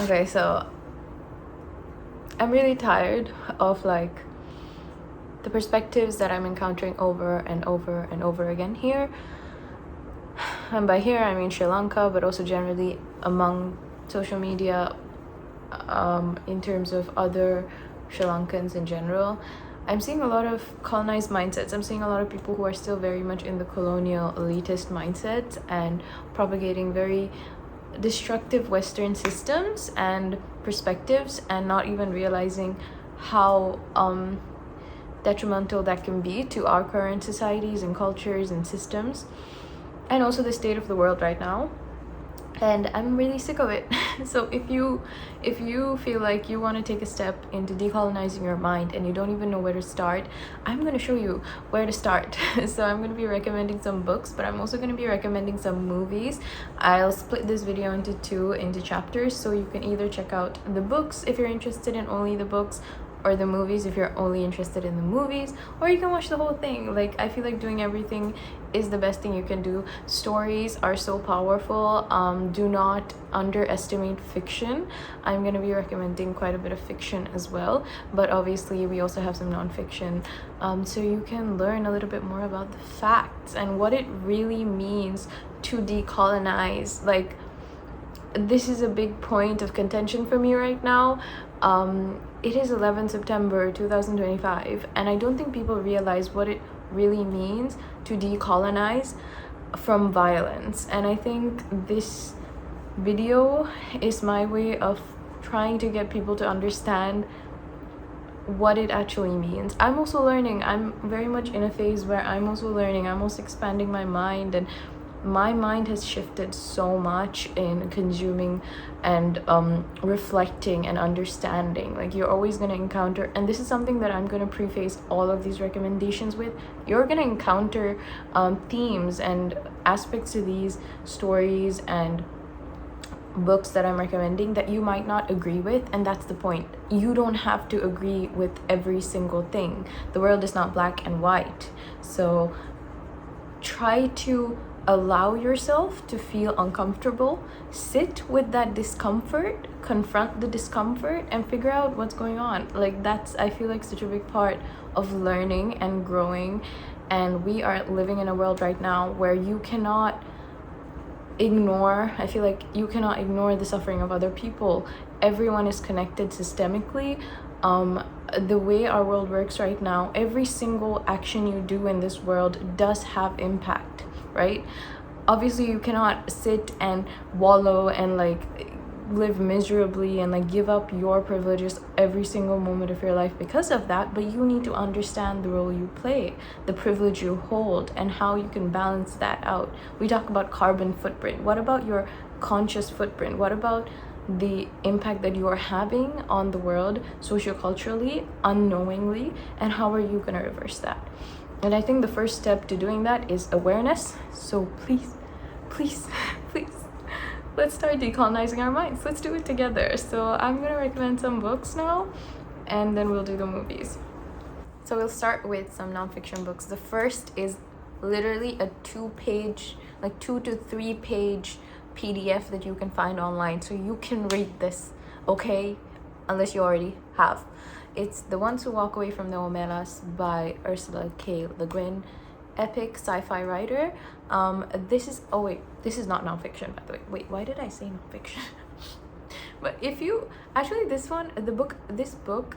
Okay, so I'm really tired of like the perspectives that I'm encountering over and over and over again here. And by here I mean Sri Lanka, but also generally among social media, in terms of other Sri Lankans in general. I'm seeing a lot of colonized mindsets. I'm seeing a lot of people who are still very much in the colonial elitist mindset and propagating very destructive Western systems and perspectives, and not even realizing how detrimental that can be to our current societies and cultures and systems, and also the state of the world right now. And I'm really sick of it. So if you feel like you want to take a step into decolonizing your mind and you don't even know where to start, I'm going to show you where to start. So I'm going to be recommending some books, but I'm also going to be recommending some movies. I'll split this video into chapters, so you can either check out the books if you're interested in only the books, or the movies if you're only interested in the movies, or you can watch the whole thing. Like, I feel like doing everything is the best thing you can do. Stories are so powerful. Do not underestimate fiction. I'm going to be recommending quite a bit of fiction as well, but obviously we also have some non-fiction, so you can learn a little bit more about the facts and what it really means to decolonize. Like, this is a big point of contention for me right now. It is 11 September 2025, and I don't think people realize what it really means to decolonize from violence. And I think this video is my way of trying to get people to understand what it actually means. I'm also learning. I'm very much in a phase where I'm also learning. I'm also expanding my mind, and my mind has shifted so much in consuming and reflecting and understanding. Like, you're always going to encounter, and this is something that I'm going to preface all of these recommendations with, you're going to encounter themes and aspects to these stories and books that I'm recommending that you might not agree with, and that's the point. You don't have to agree with every single thing. The world is not black and white. So try to allow yourself to feel uncomfortable, sit with that discomfort, confront the discomfort, and figure out what's going on. Like, that's, I feel like, such a big part of learning and growing. And we are living in a world right now where you cannot ignore, I feel like you cannot ignore the suffering of other people. Everyone is connected systemically. The way our world works right now, every single action you do in this world does have impact, right? Obviously you cannot sit and wallow and like live miserably and like give up your privileges every single moment of your life because of that, but you need to understand the role you play, the privilege you hold, and how you can balance that out. We talk about carbon footprint. What about your conscious footprint? What about the impact that you are having on the world socioculturally, unknowingly, and how are you going to reverse that? And I think the first step to doing that is awareness. So please, let's start decolonizing our minds. Let's do it together. So I'm going to recommend some books now, and then we'll do the movies. So we'll start with some nonfiction books. The first is literally a 2 to 3 page PDF that you can find online, so you can read this, okay? Unless you already have. It's The Ones Who Walk Away from the Omelas by Ursula K. Le Guin, epic sci-fi writer. This is not nonfiction, by the way. Wait, why did I say nonfiction? But if you actually, this book,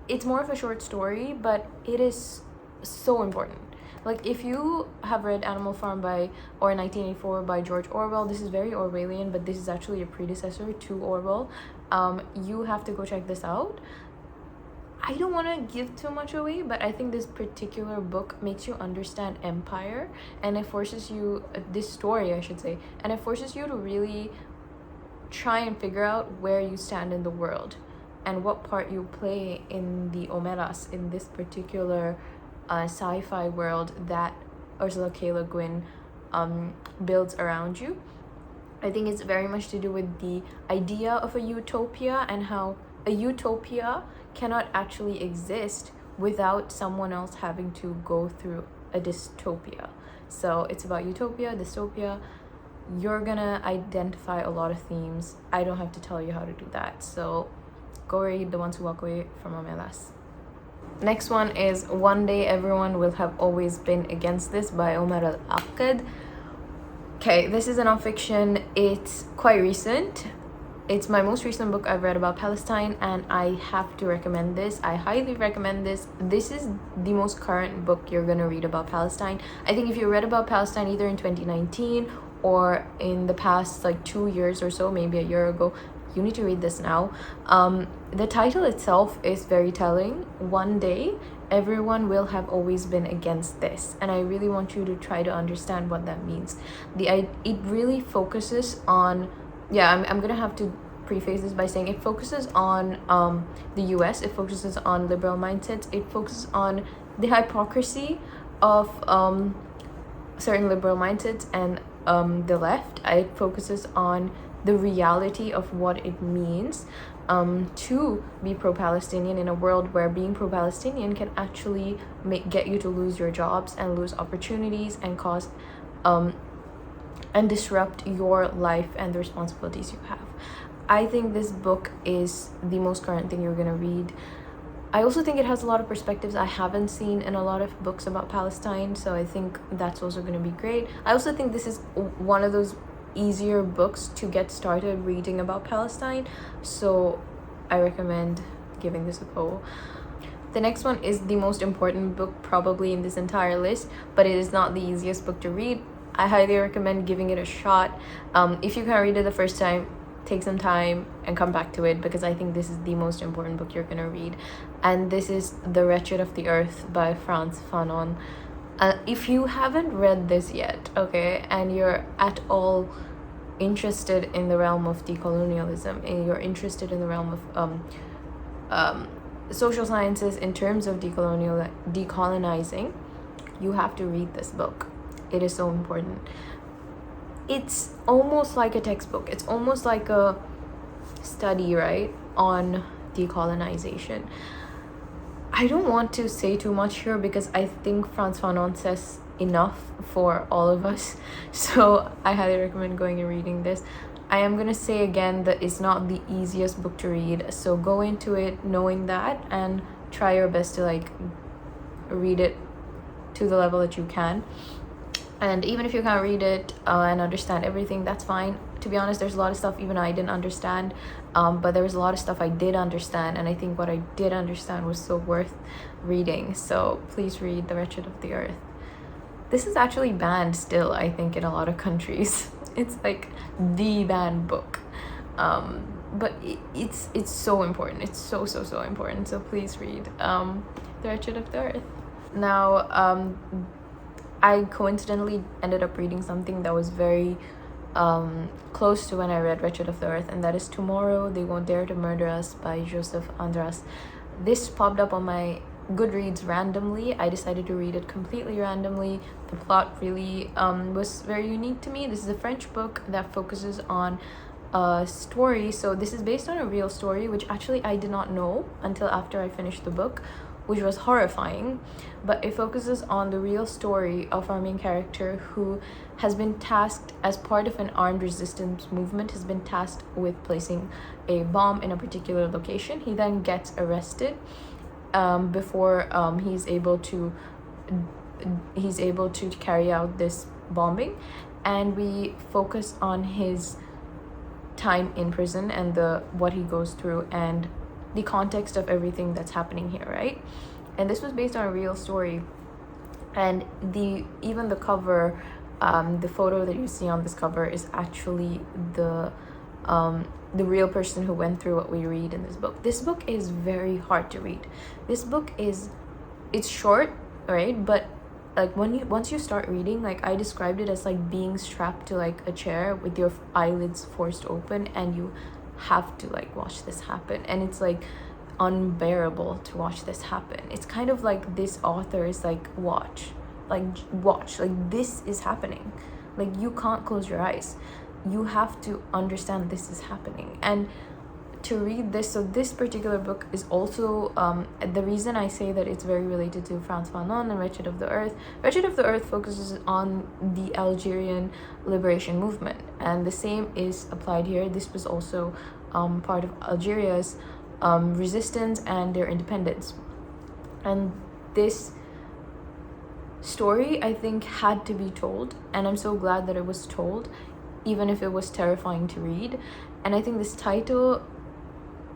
it's more of a short story, but it is so important. Like, if you have read Animal Farm or 1984 by George Orwell, this is very Orwellian, but this is actually a predecessor to Orwell. You have to go check this out. I don't want to give too much away, but I think this particular book makes you understand empire, and it forces you, this story I should say, and it forces you to really try and figure out where you stand in the world and what part you play in the Omelas, in this particular sci-fi world that Ursula K. Le Guin builds around you. I think it's very much to do with the idea of a utopia, and how a utopia cannot actually exist without someone else having to go through a dystopia. So it's about utopia, dystopia, you're gonna identify a lot of themes. I don't have to tell you how to do that, so go read The Ones Who Walk Away from MLS. Next one is One Day Everyone Will Have Always Been Against This by Omar Al-Aqad. Okay, this is a nonfiction. It's quite recent. It's my most recent book I've read about Palestine, and I have to recommend this. I highly recommend this. This is the most current book you're gonna read about Palestine. I think if you read about Palestine either in 2019 or in the past like 2 years or so, maybe a year ago, you need to read this now. The title itself is very telling. One day everyone will have always been against this, and I really want you to try to understand what that means. It really focuses on, I'm gonna have to preface this by saying it focuses on the US. It focuses on liberal mindsets. It focuses on the hypocrisy of certain liberal mindsets and the left. It focuses on the reality of what it means to be pro-Palestinian in a world where being pro-Palestinian can actually get you to lose your jobs and lose opportunities and cause and disrupt your life and the responsibilities you have. I think this book is the most current thing you're gonna read. I also think it has a lot of perspectives I haven't seen in a lot of books about Palestine, so I think that's also gonna be great. I also think this is one of those easier books to get started reading about Palestine, so I recommend giving this a go. The next one is the most important book probably in this entire list, but it is not the easiest book to read. I highly recommend giving it a shot. If you can't read it the first time, take some time and come back to it, because I think this is the most important book you're gonna read, and this is The Wretched of the Earth by Frantz Fanon. If you haven't read this yet, okay, and you're at all interested in the realm of decolonialism, and you're interested in the realm of social sciences in terms of decolonizing, you have to read this book. It is so important. It's almost like a textbook. It's almost like a study, right, on decolonization. I don't want to say too much here because I think Frantz Fanon says enough for all of us, so I highly recommend going and reading this. I am gonna say again that it's not the easiest book to read, so go into it knowing that and try your best to like read it to the level that you can. And even if you can't read it and understand everything, that's fine. To be honest, there's a lot of stuff even I didn't understand, but there was a lot of stuff I did understand, and I think what I did understand was so worth reading. So please read The Wretched of the Earth. This is actually banned still, I think, in a lot of countries. It's like the banned book, but it's so important. It's so important. So please read The Wretched of the Earth. Now, I coincidentally ended up reading something that was very close to when I read Wretched of the Earth, and that is Tomorrow They Won't Dare to Murder Us by Joseph Andras. This popped up on my Goodreads randomly. I decided to read it completely randomly. The plot really was very unique to me. This is a French book that focuses on a story. So this is based on a real story, which actually I did not know until after I finished the book, which was horrifying. But it focuses on the real story of our main character, who has been tasked as part of an armed resistance movement, has been tasked with placing a bomb in a particular location. He then gets arrested before he's able to carry out this bombing, and we focus on his time in prison and what he goes through and the context of everything that's happening here, right? And this was based on a real story, and even the cover, the photo that you see on this cover is actually the real person who went through what we read in this book. This book is very hard to read. This book it's short, right? But like once you start reading, like I described it as like being strapped to like a chair with your eyelids forced open, and you have to like watch this happen, and it's like unbearable to watch this happen. It's kind of like this author is like watch, like this is happening, like you can't close your eyes, you have to understand this is happening. And to read this, so this particular book is also the reason I say that it's very related to Frantz Fanon and Wretched of the Earth focuses on the Algerian liberation movement. and the same is applied here. This was also part of Algeria's resistance and their independence, and this story I think had to be told, and I'm so glad that it was told, even if it was terrifying to read. And I think this title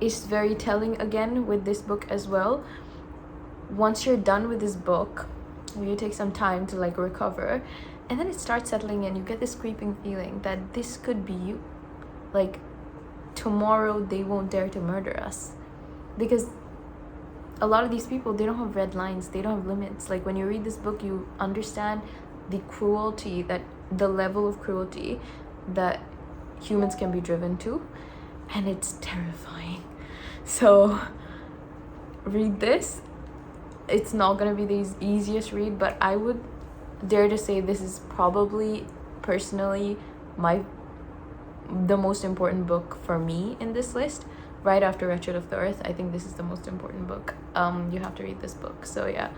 is very telling again with this book as well. Once you're done with this book, you take some time to like recover, and then it starts settling in. You get this creeping feeling that this could be you. Like, tomorrow they won't dare to murder us, because a lot of these people, they don't have red lines, they don't have limits. Like, when you read this book, you understand the cruelty, that the level of cruelty that humans can be driven to, and it's terrifying. So read this. It's not gonna be the easiest read, but I would dare to say this is probably personally the most important book for me in this list, right after Wretched of the Earth. I think this is the most important book. You have to read this book. So yeah,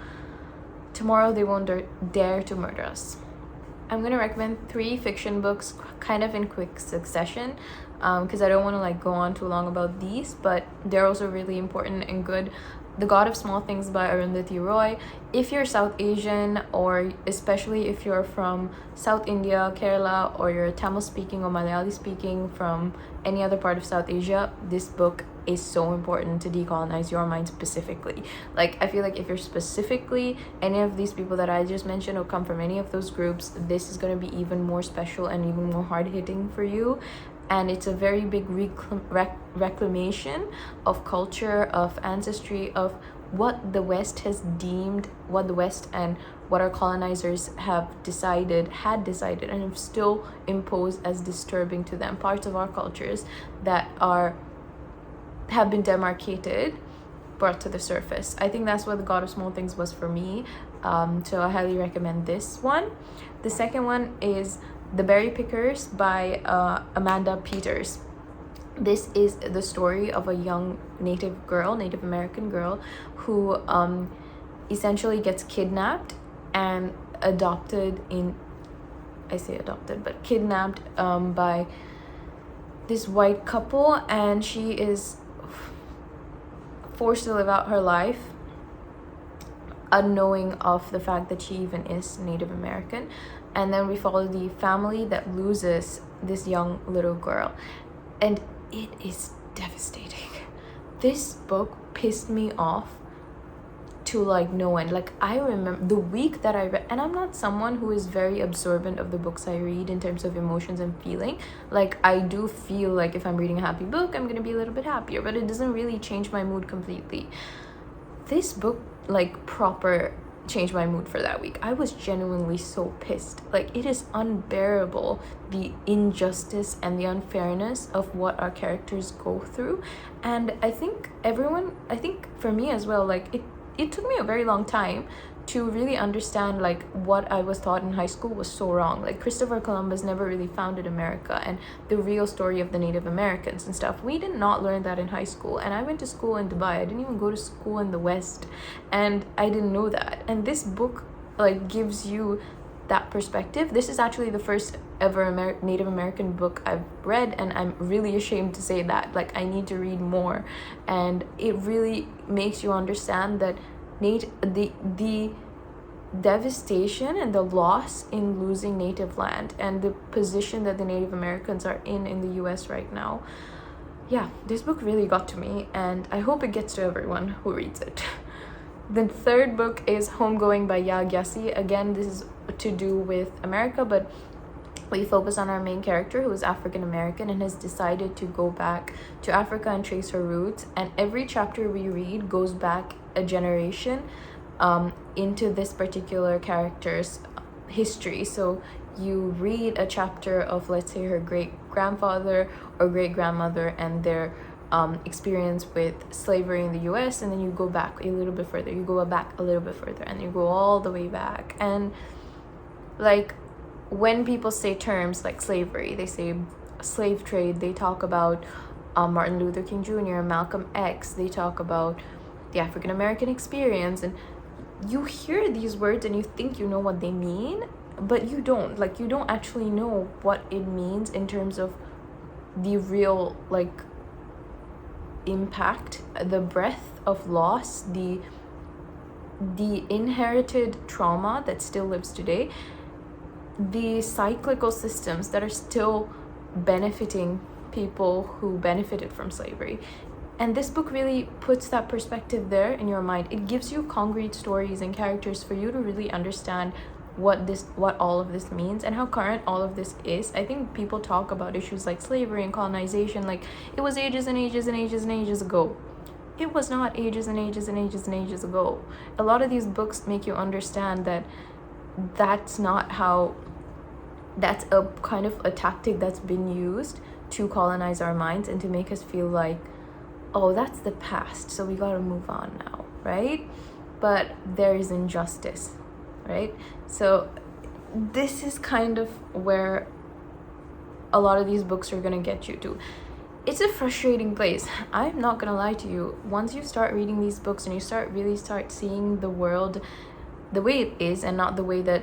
tomorrow they won't dare to murder us. I'm gonna recommend 3 fiction books kind of in quick succession, because I don't want to like go on too long about these, but they're also really important and good. The God of Small Things by Arundhati Roy. If you're South Asian, or especially if you're from South India, Kerala, or you're Tamil speaking or Malayali speaking from any other part of South Asia, this book is so important to decolonize your mind specifically. Like, I feel like if you're specifically any of these people that I just mentioned or come from any of those groups, this is going to be even more special and even more hard-hitting for you. And it's a very big reclamation of culture, of ancestry, of what the West has deemed, what the West and what our colonizers had decided and have still imposed as disturbing to them, parts of our cultures that have been demarcated, brought to the surface. I think that's what The God of Small Things was for me. So I highly recommend this one. The second one is The Berry Pickers by Amanda Peters. This is the story of a young Native American girl who essentially gets kidnapped and kidnapped by this white couple, and she is forced to live out her life unknowing of the fact that she even is Native American. And then we follow the family that loses this young little girl, and it is devastating. This book pissed me off to like no end. Like, I remember the week that I read, and I'm not someone who is very absorbent of the books I read in terms of emotions and feeling. Like, I do feel like if I'm reading a happy book, I'm gonna be a little bit happier, but it doesn't really change my mood completely. This book like proper changed my mood for that week. I was genuinely so pissed. Like, it is unbearable, the injustice and the unfairness of what our characters go through. And I think for me as well, like it took me a very long time to really understand like what I was taught in high school was so wrong. Like, Christopher Columbus never really founded America, and the real story of the Native Americans and stuff, we did not learn that in high school. And I went to school in Dubai. I didn't even go to school in the West, and I didn't know that. And this book like gives you that perspective. This is actually the first ever Native American book I've read, and I'm really ashamed to say that. Like, I need to read more, and it really makes you understand that the devastation and the loss in losing native land and the position that the Native Americans are in the US right now. Yeah, this book really got to me, and I hope it gets to everyone who reads it. The third book is Homegoing by Ya Gyasi. Again, this is to do with America, but we focus on our main character, who is African American and has decided to go back to Africa and trace her roots. And every chapter we read goes back a generation into this particular character's history. So you read a chapter of, let's say, her great-grandfather or great-grandmother and their experience with slavery in the US, and then you go back a little bit further, and you go all the way back. And like, when people say terms like slavery, they say slave trade, they talk about Martin Luther King Jr., Malcolm X, they talk about the African American experience, and you hear these words and you think you know what they mean, but you don't actually know what it means in terms of the real like impact, the breadth of loss, the inherited trauma that still lives today, the cyclical systems that are still benefiting people who benefited from slavery. And this book really puts that perspective there in your mind. It gives you concrete stories and characters for you to really understand what all of this means and how current all of this is. I think people talk about issues like slavery and colonization like it was ages and ages and ages and ages ago. It was not ages and ages and ages and ages ago. A lot of these books make you understand that that's not how, that's a kind of a tactic that's been used to colonize our minds and to make us feel like, oh, that's the past, so we gotta move on now, right? But there is injustice, right? So this is kind of where a lot of these books are gonna get you to. It's a frustrating place. I'm not gonna lie to you. Once you start reading these books and you start seeing the world the way it is and not the way that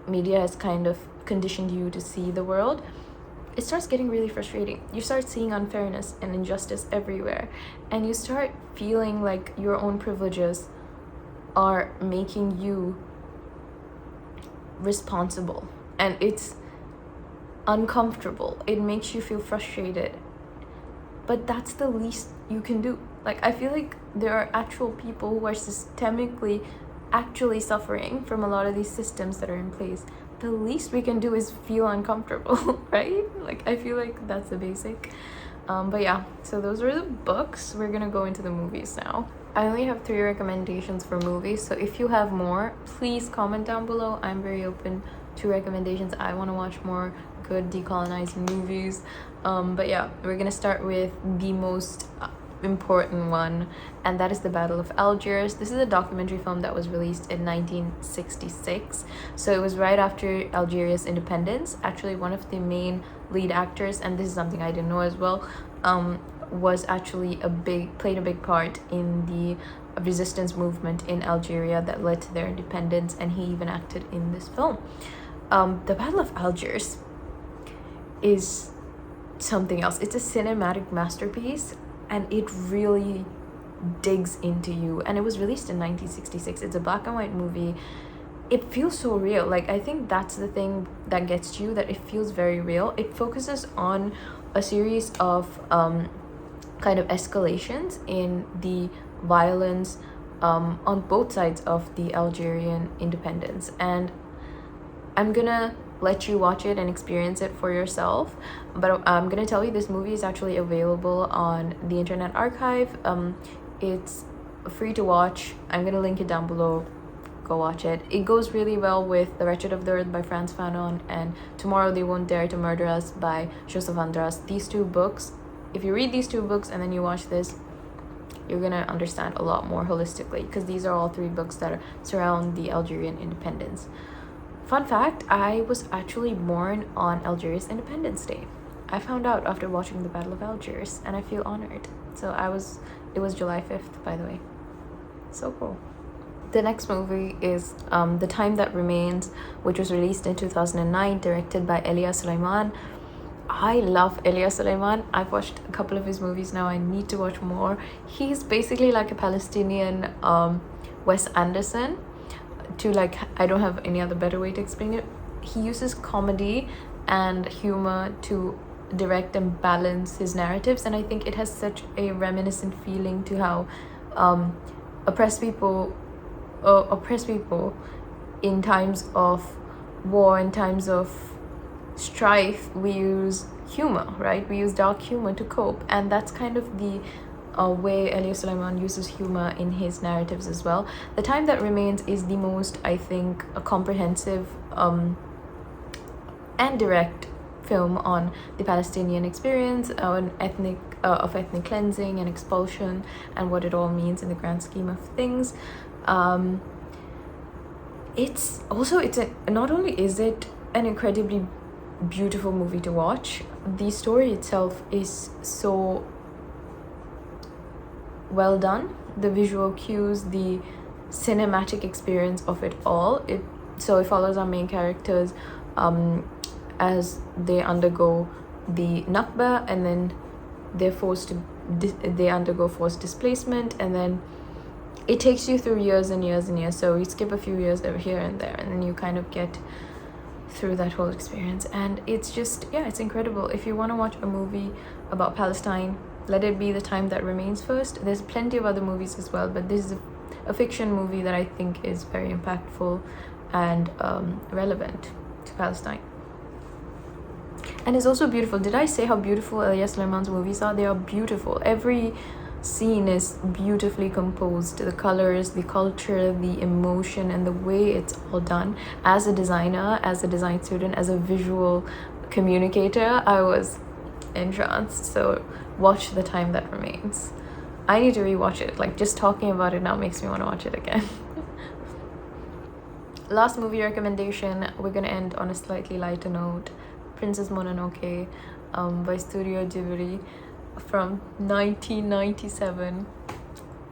media has kind of conditioned you to see the world, it starts getting really frustrating. You start seeing unfairness and injustice everywhere, and you start feeling like your own privileges are making you responsible, and it's uncomfortable. It makes you feel frustrated, but that's the least you can do. Like, I feel like there are actual people who are systemically actually suffering from a lot of these systems that are in place. The least we can do is feel uncomfortable, right? Like, I feel like that's the basic. But yeah, so those are the books. We're gonna go into the movies now. I only have 3 recommendations for movies, so if you have more, please comment down below. I'm very open to recommendations. I want to watch more good decolonizing movies. But yeah, we're gonna start with the most important one, and that is the Battle of Algiers. This is a documentary film that was released in 1966, so it was right after Algeria's independence. Actually, one of the main lead actors, and this is something I didn't know as well, was actually played a big part in the resistance movement in Algeria that led to their independence, and he even acted in this film. The Battle of Algiers is something else. It's a cinematic masterpiece, and it really digs into you. And it was released in 1966. It's a black and white movie. It feels so real. Like, I think that's the thing that gets you, that it feels very real. It focuses on a series of kind of escalations in the violence on both sides of the Algerian independence. And I'm gonna let you watch it and experience it for yourself, but I'm gonna tell you this movie is actually available on the Internet Archive. It's free to watch. I'm gonna link it down below. Go watch it. It goes really well with The Wretched of the Earth by Frantz Fanon and Tomorrow They Won't Dare to Murder Us by Joseph Andras. These 2 books, if you read these 2 books and then you watch this, you're gonna understand a lot more holistically, because these are all 3 books that surround the Algerian independence. Fun fact, I was actually born on Algeria's Independence Day. I found out after watching the Battle of Algiers, and I feel honored. So it was July 5th, by the way. So cool. The next movie is The Time That Remains, which was released in 2009, directed by Elia Suleiman. I love Elia Suleiman. I've watched a couple of his movies now. I need to watch more. He's basically like a Palestinian Wes Anderson. I don't have any other better way to explain it. He uses comedy and humor to direct and balance his narratives, and I think it has such a reminiscent feeling to how oppressed people in times of war, in times of strife, we use humor, right? We use dark humor to cope, and that's kind of the way Elia Suleiman uses humor in his narratives as well. The Time That Remains is the most, I think, a comprehensive and direct film on the Palestinian experience, on ethnic cleansing and expulsion, and what it all means in the grand scheme of things. Not only is it an incredibly beautiful movie to watch, the story itself is so well done. The visual cues, the cinematic experience of it all, So it follows our main characters as they undergo the Nakba, and then they undergo forced displacement, and then it takes you through years and years and years. So you skip a few years over here and there, and then you kind of get through that whole experience. And it's just, yeah, it's incredible. If you want to watch a movie about Palestine, let it be The Time That Remains first. There's plenty of other movies as well, but this is a fiction movie that I think is very impactful and relevant to Palestine. And it's also beautiful. Did I say how beautiful Elias Sulaiman's movies are? They are beautiful. Every scene is beautifully composed. The colors, the culture, the emotion, and the way it's all done. As a designer, as a design student, as a visual communicator, I was entranced. So watch The Time That Remains. I need to rewatch it. Like, just talking about it now makes me want to watch it again. Last movie recommendation, we're gonna end on a slightly lighter note. Princess Mononoke by Studio Ghibli from 1997.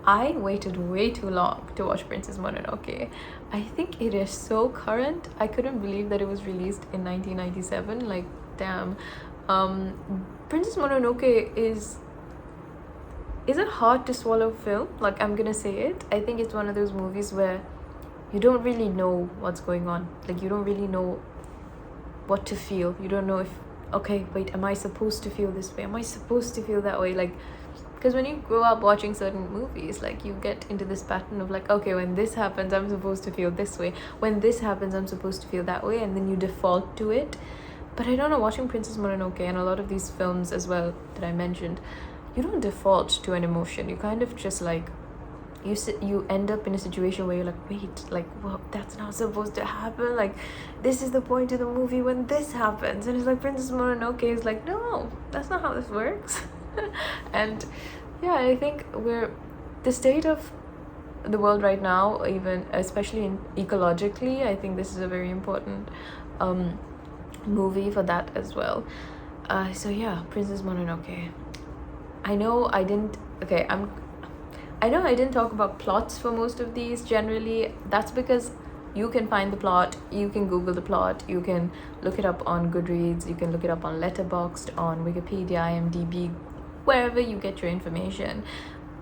I waited way too long to watch Princess Mononoke. I think it is so current. I couldn't believe that it was released in 1997. Like, damn. Princess Mononoke is a hard to swallow film. Like, I'm gonna say it. I think it's one of those movies where you don't really know what's going on. Like, you don't really know what to feel. You don't know if, okay, wait, am I supposed to feel this way? Am I supposed to feel that way? Like, because when you grow up watching certain movies, like, you get into this pattern of like, okay, when this happens, I'm supposed to feel this way. When this happens, I'm supposed to feel that way. And then you default to it. But I don't know, watching Princess Mononoke and a lot of these films as well that I mentioned, you don't default to an emotion. You kind of just like, you end up in a situation where you're like, wait, like, well, that's not supposed to happen. Like, this is the point of the movie when this happens. And it's like, Princess Mononoke is like, no, that's not how this works. And yeah, I think the state of the world right now, even especially ecologically, I think this is a very important movie for that as well. So yeah, Princess Mononoke. I know I didn't talk about plots for most of these. Generally, that's because you can find the plot, you can Google the plot, you can look it up on Goodreads, you can look it up on Letterboxd, on Wikipedia, IMDb, wherever you get your information.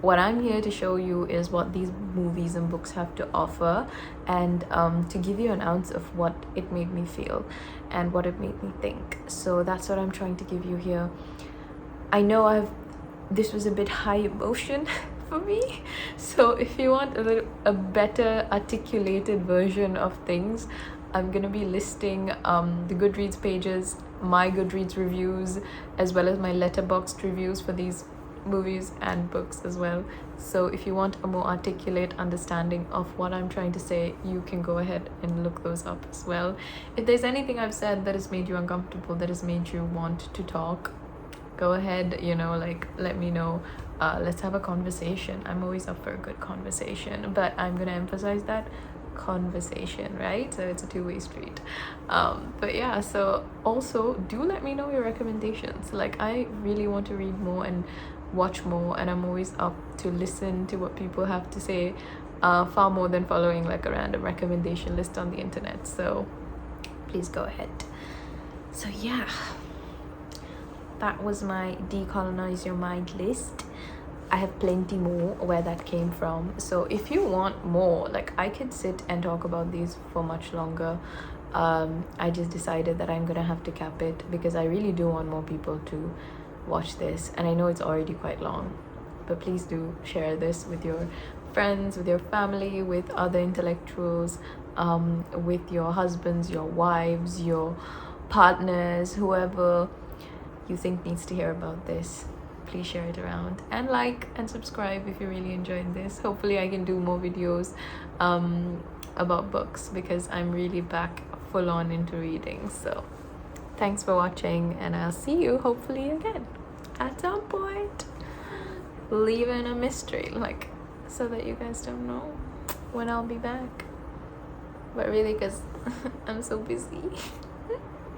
What I'm here to show you is what these movies and books have to offer, and to give you an ounce of what it made me feel and what it made me think. So that's what I'm trying to give you here. I know this was a bit high emotion for me, so if you want a better articulated version of things, I'm gonna be listing the Goodreads pages, my Goodreads reviews, as well as my Letterboxd reviews for these movies and books as well. So if you want a more articulate understanding of what I'm trying to say, you can go ahead and look those up as well. If there's anything I've said that has made you uncomfortable, that has made you want to talk, go ahead, like, let me know. Let's have a conversation. I'm always up for a good conversation, but I'm gonna emphasize that conversation, right? So it's a two-way street. But yeah, so also do let me know your recommendations. Like, I really want to read more and watch more, and I'm always up to listen to what people have to say, far more than following like a random recommendation list on the internet. So please go ahead. So yeah, that was my Decolonize Your Mind list. I have plenty more where that came from. So if you want more, like, I could sit and talk about these for much longer. I just decided that I'm gonna have to cap it because I really do want more people to watch this, and I know it's already quite long, but please do share this with your friends, with your family, with other intellectuals, with your husbands, your wives, your partners, whoever you think needs to hear about this. Please share it around, and like and subscribe if you really enjoyed this. Hopefully I can do more videos about books, because I'm really back full on into reading. So thanks for watching, and I'll see you hopefully again at some point. Leaving a mystery, like, so that you guys don't know when I'll be back, but really, because I'm so busy.